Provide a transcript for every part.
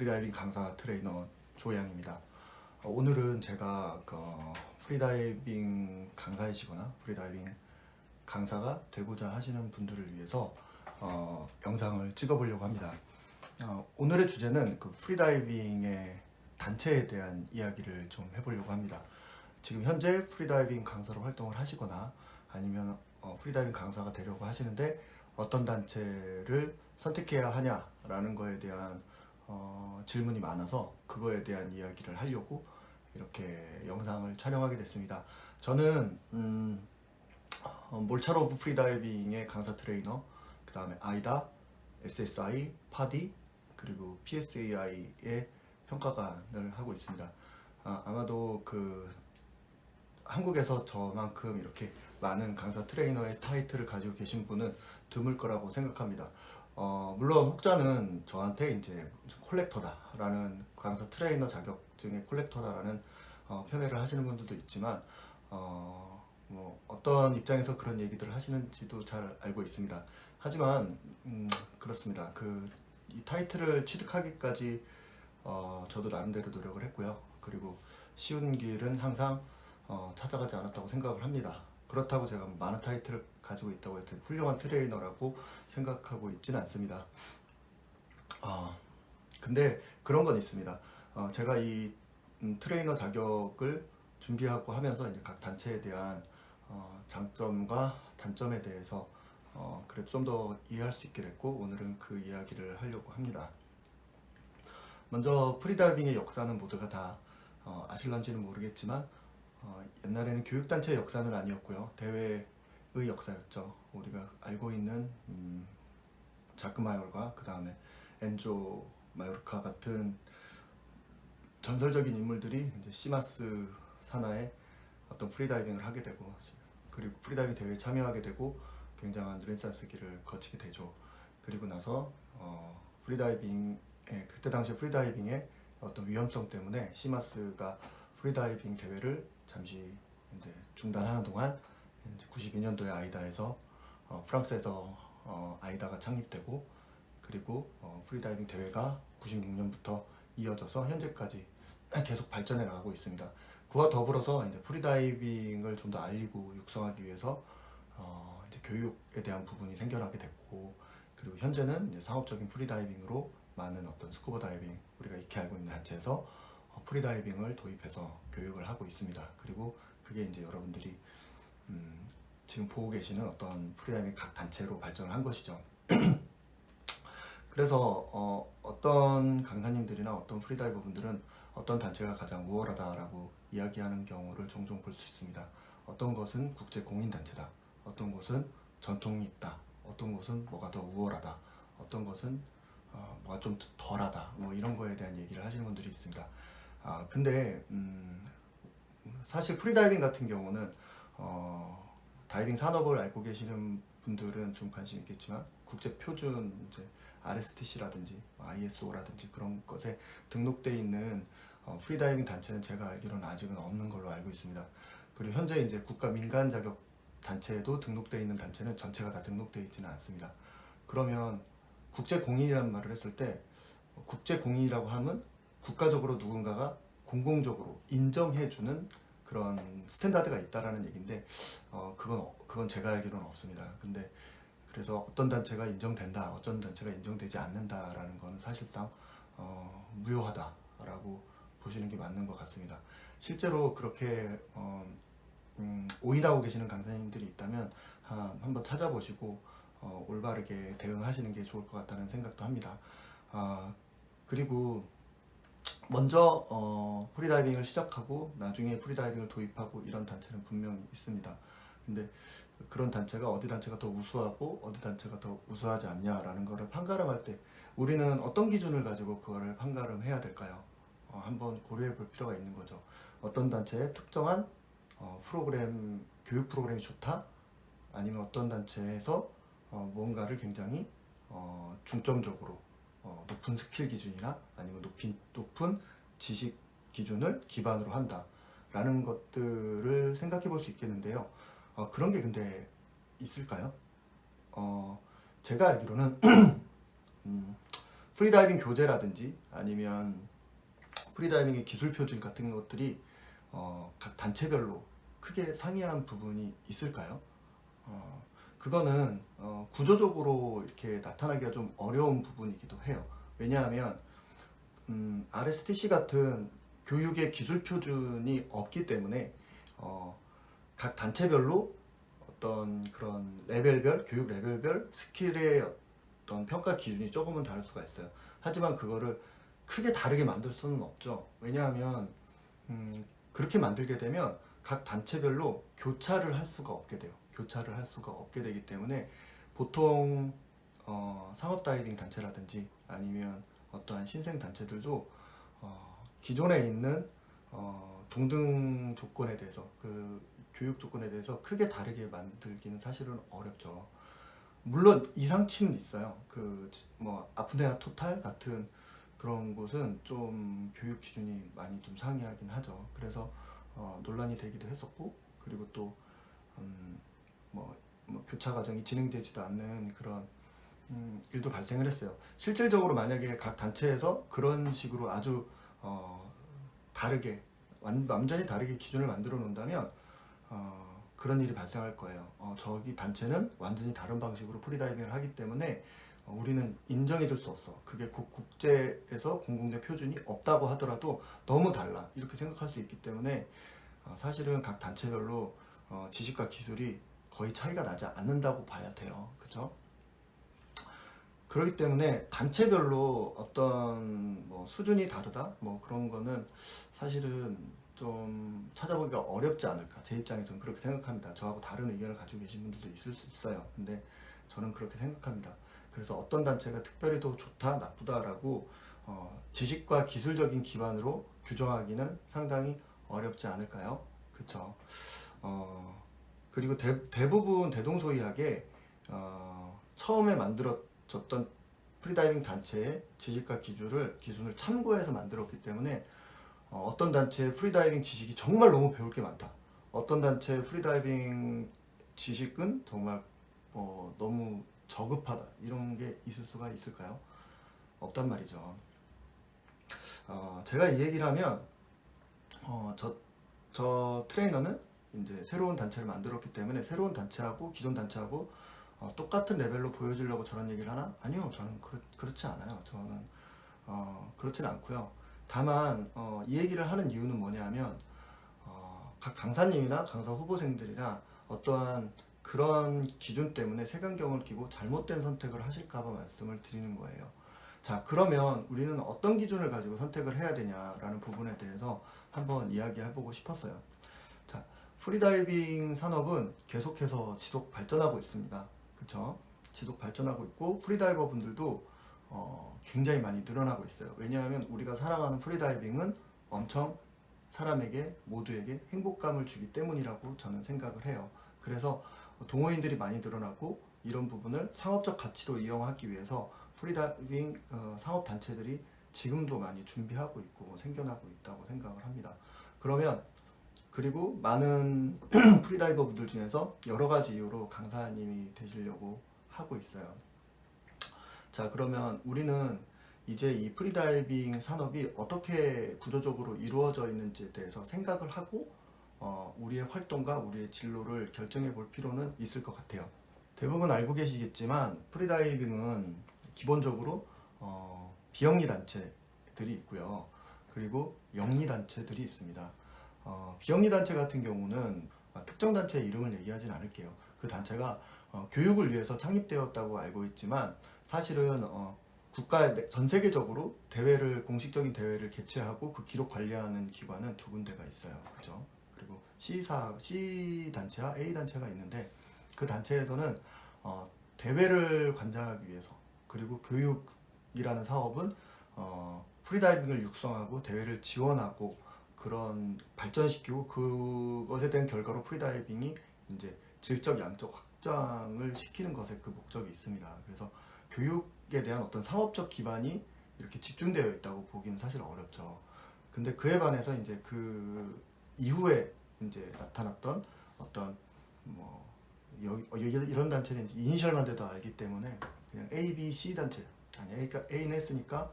프리다이빙 강사 트레이너 조양입니다. 오늘은 제가 프리다이빙 강사이시거나 프리다이빙 강사가 되고자 하시는 분들을 위해서 영상을 찍어보려고 합니다. 오늘의 주제는 프리다이빙의 단체에 대한 이야기를 좀 해보려고 합니다. 지금 현재 프리다이빙 강사로 활동을 하시거나 아니면 프리다이빙 강사가 되려고 하시는데 어떤 단체를 선택해야 하냐라는 거에 대한 질문이 많아서 그거에 대한 이야기를 하려고 이렇게 영상을 촬영하게 됐습니다. 저는 몰차로 오브 프리다이빙의 강사 트레이너, 그 다음에 아이다, SSI, 파디, 그리고 PSAI의 평가관을 하고 있습니다. 아마도 한국에서 저만큼 이렇게 많은 강사 트레이너의 타이틀을 가지고 계신 분은 드물 거라고 생각합니다. 물론 혹자는 저한테 이제 콜렉터다라는, 강사 트레이너 자격증의 콜렉터다라는 폄훼를 하시는 분들도 있지만 뭐 어떤 입장에서 그런 얘기들을 하시는지도 잘 알고 있습니다. 하지만 그렇습니다. 이 타이틀을 취득하기까지 저도 나름대로 노력을 했고요. 그리고 쉬운 길은 항상 찾아가지 않았다고 생각을 합니다. 그렇다고 제가 많은 타이틀을 가지고 있다고 해서 훌륭한 트레이너라고 생각하고 있지는 않습니다. 근데 그런 건 있습니다. 제가 이 트레이너 자격을 준비하고 하면서 이제 각 단체에 대한 장점과 단점에 대해서 그래도 좀 더 이해할 수 있게 됐고, 오늘은 그 이야기를 하려고 합니다. 먼저 프리다이빙의 역사는 모두가 다 아실런지는 모르겠지만 옛날에는 교육단체의 역사는 아니었고요. 대회의 역사였죠. 우리가 알고 있는 자크 마요르가, 그 다음에 엔조 마요르카 같은 전설적인 인물들이 이제 시마스 산하에 어떤 프리다이빙을 하게 되고, 그리고 프리다이빙 대회에 참여하게 되고 굉장한 르네상스기를 거치게 되죠. 그리고 나서 그때 당시 프리다이빙의 어떤 위험성 때문에 시마스가 프리다이빙 대회를 잠시 이제 중단하는 동안 92년도에 아이다에서 프랑스에서 아이다가 창립되고, 그리고 프리다이빙 대회가 96년부터 이어져서 현재까지 계속 발전해 나가고 있습니다. 그와 더불어서 이제 프리다이빙을 좀 더 알리고 육성하기 위해서 이제 교육에 대한 부분이 생겨나게 됐고, 그리고 현재는 이제 상업적인 프리다이빙으로 많은 어떤 스쿠버 다이빙, 우리가 익히 알고 있는 단체에서 프리다이빙을 도입해서 교육을 하고 있습니다. 그리고 그게 이제 여러분들이 지금 보고 계시는 어떤 프리다이빙 각 단체로 발전을 한 것이죠. 그래서 어떤 강사님들이나 어떤 프리다이버 분들은 어떤 단체가 가장 우월하다라고 이야기하는 경우를 종종 볼 수 있습니다. 어떤 것은 국제 공인 단체다, 어떤 것은 전통이 있다, 어떤 것은 뭐가 더 우월하다, 어떤 것은 뭐가 좀 덜하다, 뭐 이런 거에 대한 얘기를 하시는 분들이 있습니다. 근데 사실 프리다이빙 같은 경우는 다이빙 산업을 알고 계시는 분들은 좀 관심 있겠지만, 국제 표준 이제 RSTC라든지 ISO라든지 그런 것에 등록되어 있는 프리다이빙 단체는 제가 알기로는 아직은 없는 걸로 알고 있습니다. 그리고 현재 이제 국가 민간 자격 단체에도 등록되어 있는 단체는 전체가 다 등록되어 있지는 않습니다. 그러면 국제 공인이라는 말을 했을 때, 국제 공인이라고 하면 국가적으로 누군가가 공공적으로 인정해주는 그런 스탠다드가 있다라는 얘기인데, 그건 제가 알기로는 없습니다. 근데 그래서 어떤 단체가 인정된다, 어떤 단체가 인정되지 않는다라는 건 사실상 무효하다라고 보시는 게 맞는 것 같습니다. 실제로 그렇게 오인하고 계시는 강사님들이 있다면 한번 찾아보시고 올바르게 대응하시는 게 좋을 것 같다는 생각도 합니다. 그리고 먼저 프리다이빙을 시작하고 나중에 프리다이빙을 도입하고 이런 단체는 분명히 있습니다. 근데 그런 단체가 어디 단체가 더 우수하고 어디 단체가 더 우수하지 않냐라는 거를 판가름할 때 우리는 어떤 기준을 가지고 그거를 판가름해야 될까요? 한번 고려해 볼 필요가 있는 거죠. 어떤 단체의 특정한 교육 프로그램이 좋다? 아니면 어떤 단체에서 뭔가를 굉장히 중점적으로 높은 스킬 기준이나 아니면 높은 지식 기준을 기반으로 한다 라는 것들을 생각해 볼 수 있겠는데요. 그런 게 근데 있을까요? 제가 알기로는 프리다이빙 교재라든지 아니면 프리다이빙의 기술 표준 같은 것들이 각 단체별로 크게 상이한 부분이 있을까요? 그거는 구조적으로 이렇게 나타나기가 좀 어려운 부분이기도 해요. 왜냐하면 RSTC 같은 교육의 기술 표준이 없기 때문에 각 단체별로 어떤 그런 레벨별, 교육 레벨별 스킬의 어떤 평가 기준이 조금은 다를 수가 있어요. 하지만 그거를 크게 다르게 만들 수는 없죠. 왜냐하면 그렇게 만들게 되면 각 단체별로 교차를 할 수가 없게 돼요. 교차를 할 수가 없게 되기 때문에 보통 상업다이빙 단체라든지 아니면 어떠한 신생 단체들도 기존에 있는 동등 조건에 대해서 그 교육 조건에 대해서 크게 다르게 만들기는 사실은 어렵죠. 물론 이상치는 있어요. 그 뭐 아프네아 토탈 같은 그런 곳은 좀 교육 기준이 많이 좀 상이하긴 하죠. 그래서 논란이 되기도 했었고, 그리고 또 뭐 교차 과정이 진행되지도 않는 그런 일도 발생을 했어요. 실질적으로 만약에 각 단체에서 그런 식으로 아주 다르게 완전히 다르게 기준을 만들어 놓는다면 그런 일이 발생할 거예요. 저기 단체는 완전히 다른 방식으로 프리다이빙을 하기 때문에 우리는 인정해 줄 수 없어. 그게 국제에서 공공된 표준이 없다고 하더라도 너무 달라. 이렇게 생각할 수 있기 때문에 사실은 각 단체별로 지식과 기술이 거의 차이가 나지 않는다고 봐야 돼요. 그죠? 그렇기 때문에 단체별로 어떤 뭐 수준이 다르다? 뭐 그런 거는 사실은 좀 찾아보기가 어렵지 않을까. 제 입장에서는 그렇게 생각합니다. 저하고 다른 의견을 가지고 계신 분들도 있을 수 있어요. 근데 저는 그렇게 생각합니다. 그래서 어떤 단체가 특별히 더 좋다, 나쁘다라고 지식과 기술적인 기반으로 규정하기는 상당히 어렵지 않을까요? 그쵸? 그리고 대부분 대동소이하게 처음에 만들어졌던 프리다이빙 단체의 지식과 기준을 참고해서 만들었기 때문에 어떤 단체의 프리다이빙 지식이 정말 너무 배울 게 많다. 어떤 단체의 프리다이빙 지식은 정말 너무 저급하다. 이런 게 있을 수가 있을까요? 없단 말이죠. 제가 이 얘기를 하면 저 트레이너는 이제 새로운 단체를 만들었기 때문에 새로운 단체하고 기존 단체하고 똑같은 레벨로 보여주려고 저런 얘기를 하나? 아니요, 저는 그렇지 않아요. 저는 그렇진 않고요. 다만 이 얘기를 하는 이유는 뭐냐면 각 강사님이나 강사 후보생들이나 어떠한 그런 기준 때문에 색안경을 끼고 잘못된 선택을 하실까봐 말씀을 드리는 거예요. 자, 그러면 우리는 어떤 기준을 가지고 선택을 해야 되냐라는 부분에 대해서 한번 이야기해보고 싶었어요. 자, 프리다이빙 산업은 계속해서 지속 발전하고 있습니다. 그쵸? 지속 발전하고 있고 프리다이버 분들도 굉장히 많이 늘어나고 있어요. 왜냐하면 우리가 사랑하는 프리다이빙은 엄청 사람에게 모두에게 행복감을 주기 때문이라고 저는 생각을 해요. 그래서 동호인들이 많이 늘어나고 이런 부분을 상업적 가치로 이용하기 위해서 프리다이빙 상업단체들이 지금도 많이 준비하고 있고 생겨나고 있다고 생각을 합니다. 그리고 많은 프리다이버 분들 중에서 여러 가지 이유로 강사님이 되시려고 하고 있어요. 자, 그러면 우리는 이제 이 프리다이빙 산업이 어떻게 구조적으로 이루어져 있는지에 대해서 생각을 하고 우리의 활동과 우리의 진로를 결정해 볼 필요는 있을 것 같아요. 대부분 알고 계시겠지만 프리다이빙은 기본적으로 비영리 단체들이 있고요. 그리고 영리 단체들이 있습니다. 비영리 단체 같은 경우는 특정 단체의 이름을 얘기하진 않을게요. 그 단체가 교육을 위해서 창립되었다고 알고 있지만 사실은 국가 전 세계적으로 공식적인 대회를 개최하고 그 기록 관리하는 기관은 두 군데가 있어요. 그죠? 그리고 C 단체와 A 단체가 있는데 그 단체에서는 대회를 관장하기 위해서 그리고 교육이라는 사업은 프리다이빙을 육성하고 대회를 지원하고 그런 발전시키고 그것에 대한 결과로 프리다이빙이 이제 질적 양적 확장을 시키는 것에 그 목적이 있습니다. 그래서 교육에 대한 어떤 상업적 기반이 이렇게 집중되어 있다고 보기는 사실 어렵죠. 근데 그에 반해서 이제 그 이후에 이제 나타났던 어떤 이런 단체는 이니셜만 돼도 알기 때문에 그냥 A, B, C 단체 아니 A는 했으니까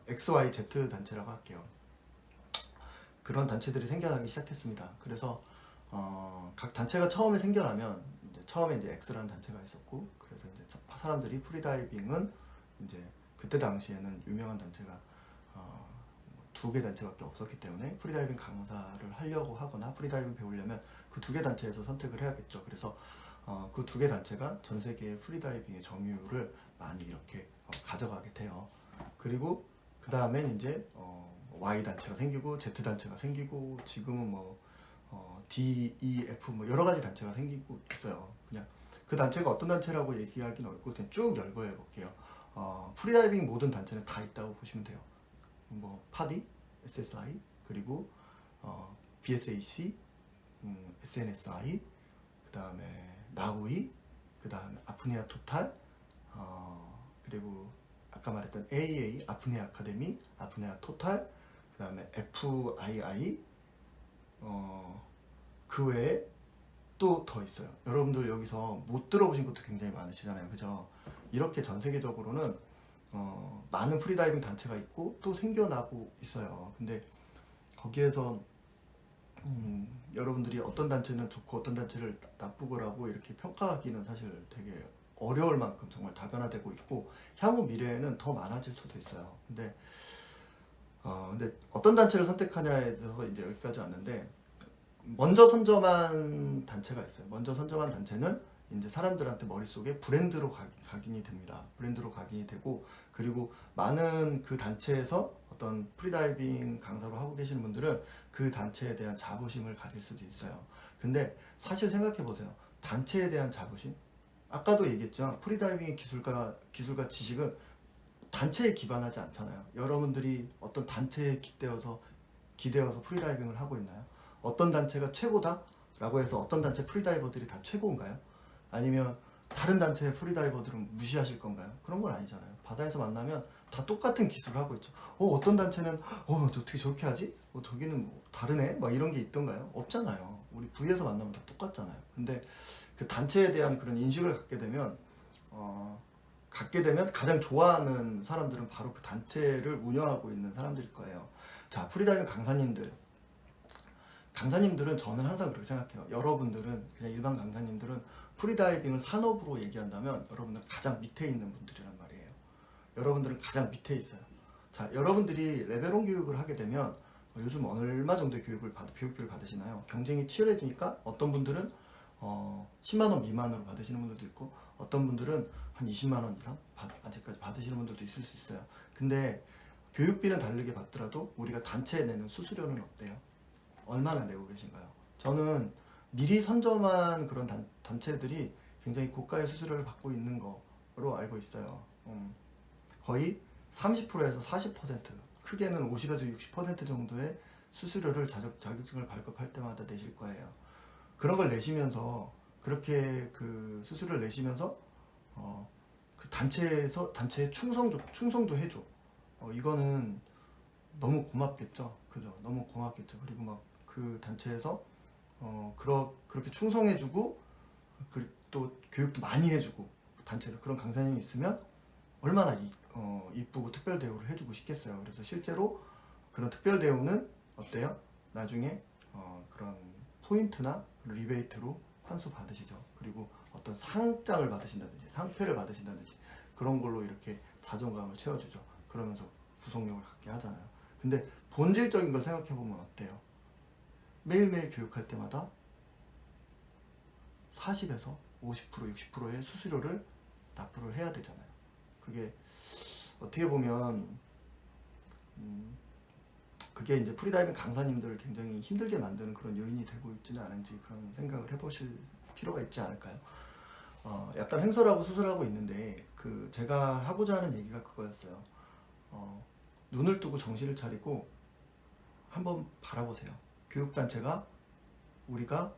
X, Y, Z 단체라고 할게요. 그런 단체들이 생겨나기 시작했습니다. 그래서 각 단체가 처음에 생겨나면 처음에 이제 X라는 단체가 있었고, 그래서 이제 사람들이 프리다이빙은 이제 그때 당시에는 유명한 단체가 두 개 단체밖에 없었기 때문에 프리다이빙 강사를 하려고 하거나 프리다이빙 배우려면 그 두 개 단체에서 선택을 해야겠죠. 그래서 그 두 개 단체가 전 세계 프리다이빙의 점유율을 많이 이렇게 가져가게 돼요. 그리고 그 다음에 이제 Y 단체가 생기고 Z 단체가 생기고, 지금은 뭐 D, E, F 뭐 여러 가지 단체가 생기고 있어요. 그냥 그 단체가 어떤 단체라고 얘기하기는 어렵고 그냥 쭉 열거해 볼게요. 프리다이빙 모든 단체는 다 있다고 보시면 돼요. 뭐 파디, SSI, 그리고 BSAC, SNSI, 그 다음에 나우이, 그 다음에 아프네아 토탈, 그리고 아까 말했던 AAA, 아프네아 아카데미, 아프네아 토탈, 그 다음에 FII, 그 외에 또 더 있어요. 여러분들 여기서 못 들어보신 것도 굉장히 많으시잖아요. 그죠? 이렇게 전 세계적으로는 많은 프리다이빙 단체가 있고 또 생겨나고 있어요. 근데 거기에서 여러분들이 어떤 단체는 좋고 어떤 단체를 나쁘고라고 이렇게 평가하기는 사실 되게 어려울 만큼 정말 다변화되고 있고, 향후 미래에는 더 많아질 수도 있어요. 근데 어떤 단체를 선택하냐에 대해서 이제 여기까지 왔는데, 먼저 선점한 단체가 있어요. 먼저 선점한 단체는 이제 사람들한테 머릿속에 브랜드로 각인이 됩니다. 브랜드로 각인이 되고, 그리고 많은 그 단체에서 어떤 프리다이빙 강사로 하고 계시는 분들은 그 단체에 대한 자부심을 가질 수도 있어요. 근데 사실 생각해 보세요. 단체에 대한 자부심? 아까도 얘기했죠. 프리다이빙의 기술과 지식은 단체에 기반하지 않잖아요. 여러분들이 어떤 단체에 기대어서 프리다이빙을 하고 있나요? 어떤 단체가 최고다? 라고 해서 어떤 단체 프리다이버들이 다 최고인가요? 아니면 다른 단체의 프리다이버들은 무시하실 건가요? 그런 건 아니잖아요. 바다에서 만나면 다 똑같은 기술을 하고 있죠. 어떤 단체는 어떻게 저렇게 하지? 저기는 뭐 다르네? 막 이런 게 있던가요? 없잖아요. 우리 부에서 만나면 다 똑같잖아요. 근데 그 단체에 대한 그런 인식을 갖게 되면 가장 좋아하는 사람들은 바로 그 단체를 운영하고 있는 사람들일 거예요. 자, 프리다이빙 강사님들은 저는 항상 그렇게 생각해요. 여러분들은, 그냥 일반 강사님들은 프리다이빙을 산업으로 얘기한다면 여러분들은 가장 밑에 있는 분들이란 말이에요. 여러분들은 가장 밑에 있어요. 자, 여러분들이 레벨 1 교육을 하게 되면 요즘 얼마 정도의 교육비를 받으시나요? 경쟁이 치열해지니까 어떤 분들은 10만 원 미만으로 받으시는 분들도 있고, 어떤 분들은 한 20만 원 이상 아직까지 받으시는 분들도 있을 수 있어요. 근데 교육비는 다르게 받더라도 우리가 단체에 내는 수수료는 어때요? 얼마나 내고 계신가요? 저는 미리 선점한 그런 단체들이 굉장히 고가의 수수료를 받고 있는 거로 알고 있어요. 거의 30%에서 40%, 크게는 50에서 60% 정도의 수수료를 자격증을 발급할 때마다 내실 거예요. 그런 걸 내시면서, 그렇게 그 수수료를 내시면서 그 단체에 충성도 해줘. 이거는 너무 고맙겠죠. 그죠? 너무 고맙겠죠. 그리고 막 그 단체에서 그렇게 충성해주고, 또 교육도 많이 해주고, 단체에서 그런 강사님이 있으면 얼마나 이쁘고 특별 대우를 해주고 싶겠어요. 그래서 실제로 그런 특별 대우는 어때요? 나중에 그런 포인트나 리베이트로 환수 받으시죠. 그리고 어떤 상장을 받으신다든지 상패를 받으신다든지 그런 걸로 이렇게 자존감을 채워주죠. 그러면서 구속력을 갖게 하잖아요. 근데 본질적인 걸 생각해보면 어때요? 매일매일 교육할 때마다 40에서 50%, 60%의 수수료를 납부를 해야 되잖아요. 그게 어떻게 보면 그게 이제 프리다이빙 강사님들을 굉장히 힘들게 만드는 그런 요인이 되고 있지는 않은지, 그런 생각을 해보실 필요가 있지 않을까요? 약간 횡설하고 수설하고 있는데, 제가 하고자 하는 얘기가 그거였어요. 눈을 뜨고 정신을 차리고 한번 바라보세요. 교육단체가 우리가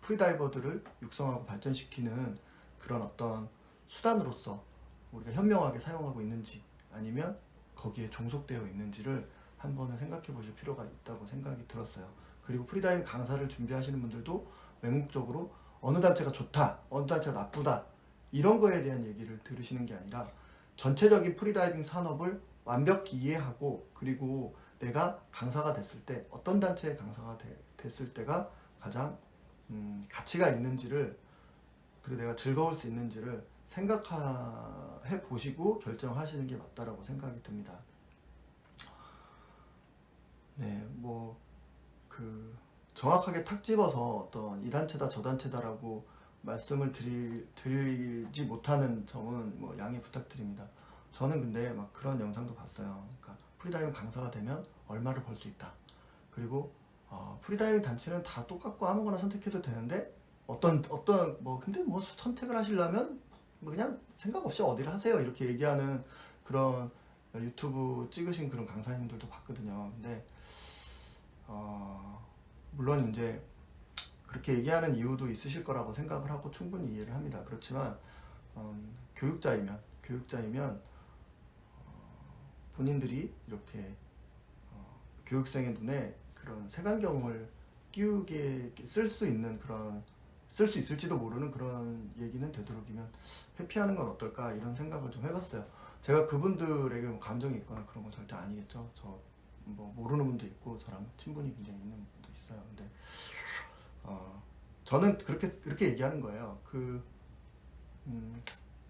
프리다이버들을 육성하고 발전시키는 그런 어떤 수단으로서 우리가 현명하게 사용하고 있는지, 아니면 거기에 종속되어 있는지를 한번은 생각해 보실 필요가 있다고 생각이 들었어요. 그리고 프리다이빙 강사를 준비하시는 분들도 맹목적으로 어느 단체가 좋다, 어느 단체가 나쁘다, 이런 거에 대한 얘기를 들으시는 게 아니라 전체적인 프리다이빙 산업을 완벽히 이해하고, 그리고 내가 강사가 됐을 때 어떤 단체의 강사가 됐을 때가 가장 가치가 있는지를, 그리고 내가 즐거울 수 있는지를 생각해 보시고 결정하시는 게 맞다라고 생각이 듭니다. 네, 뭐 정확하게 탁 집어서 어떤 이 단체다 저 단체다라고 말씀을 드리지 못하는 점은 뭐 양해 부탁드립니다. 저는 근데 막 그런 영상도 봤어요. 그러니까 프리다이빙 강사가 되면 얼마를 벌 수 있다. 그리고 프리다이빙 단체는 다 똑같고 아무거나 선택해도 되는데 근데 뭐 선택을 하시려면 뭐 그냥 생각 없이 어디를 하세요, 이렇게 얘기하는 그런 유튜브 찍으신 그런 강사님들도 봤거든요. 근데 물론 이제 그렇게 얘기하는 이유도 있으실 거라고 생각을 하고 충분히 이해를 합니다. 그렇지만 교육자이면 본인들이 이렇게 교육생의 눈에 그런 색안경을 끼우게 쓸 수 있을지도 모르는 그런 얘기는 되도록이면 회피하는 건 어떨까, 이런 생각을 좀 해봤어요. 제가 그분들에게 뭐 감정이 있거나 그런 건 절대 아니겠죠. 저 뭐 모르는 분도 있고 저랑 친분이 굉장히 있는 분도 있어요. 근데 저는 그렇게 얘기하는 거예요.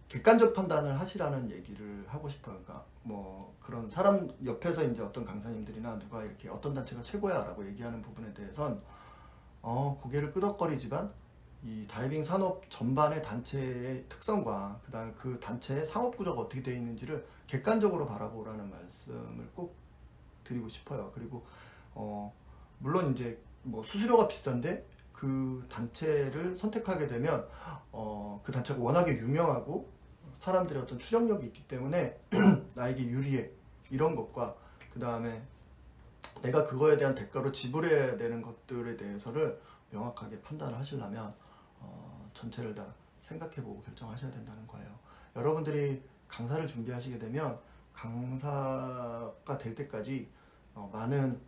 객관적 판단을 하시라는 얘기를 하고 싶어요. 그러니까 뭐 그런 사람 옆에서 이제 어떤 강사님들이나 누가 이렇게 어떤 단체가 최고야라고 얘기하는 부분에 대해선 고개를 끄덕거리지만 이 다이빙 산업 전반의 단체의 특성과 그다음에 그 단체의 상업 구조가 어떻게 되어 있는지를 객관적으로 바라보라는 말씀을 꼭 드리고 싶어요. 그리고 물론 이제 뭐 수수료가 비싼데 그 단체를 선택하게 되면 그 단체가 워낙에 유명하고 사람들의 어떤 추적력이 있기 때문에 나에게 유리해, 이런 것과 그 다음에 내가 그거에 대한 대가로 지불해야 되는 것들에 대해서를 명확하게 판단을 하시려면 전체를 다 생각해보고 결정하셔야 된다는 거예요. 여러분들이 강사를 준비하시게 되면 강사가 될 때까지 많은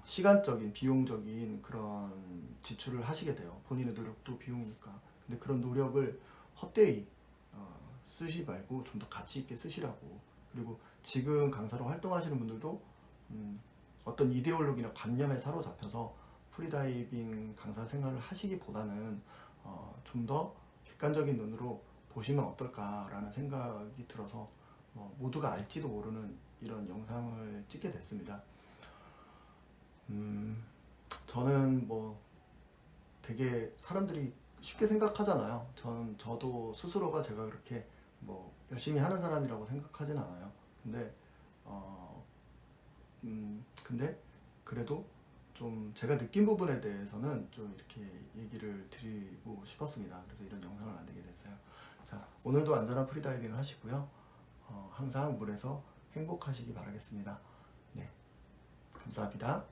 시간적인, 비용적인 그런 지출을 하시게 돼요. 본인의 노력도 비용이니까. 근데 그런 노력을 헛되이 쓰지 말고 좀 더 가치 있게 쓰시라고. 그리고 지금 강사로 활동하시는 분들도 어떤 이데올로기나 관념에 사로잡혀서 프리다이빙 강사 생활을 하시기보다는 좀 더 객관적인 눈으로 보시면 어떨까라는 생각이 들어서 모두가 알지도 모르는 이런 영상을 찍게 됐습니다. 저는 뭐 되게 사람들이 쉽게 생각하잖아요. 저도 스스로가 제가 그렇게 뭐 열심히 하는 사람이라고 생각하진 않아요. 근데 그래도 좀 제가 느낀 부분에 대해서는 좀 이렇게 얘기를 드리고 싶었습니다. 그래서 이런 영상을 만들게 됐어요. 자, 오늘도 안전한 프리다이빙을 하시고요. 항상 물에서 행복하시기 바라겠습니다. 네, 감사합니다.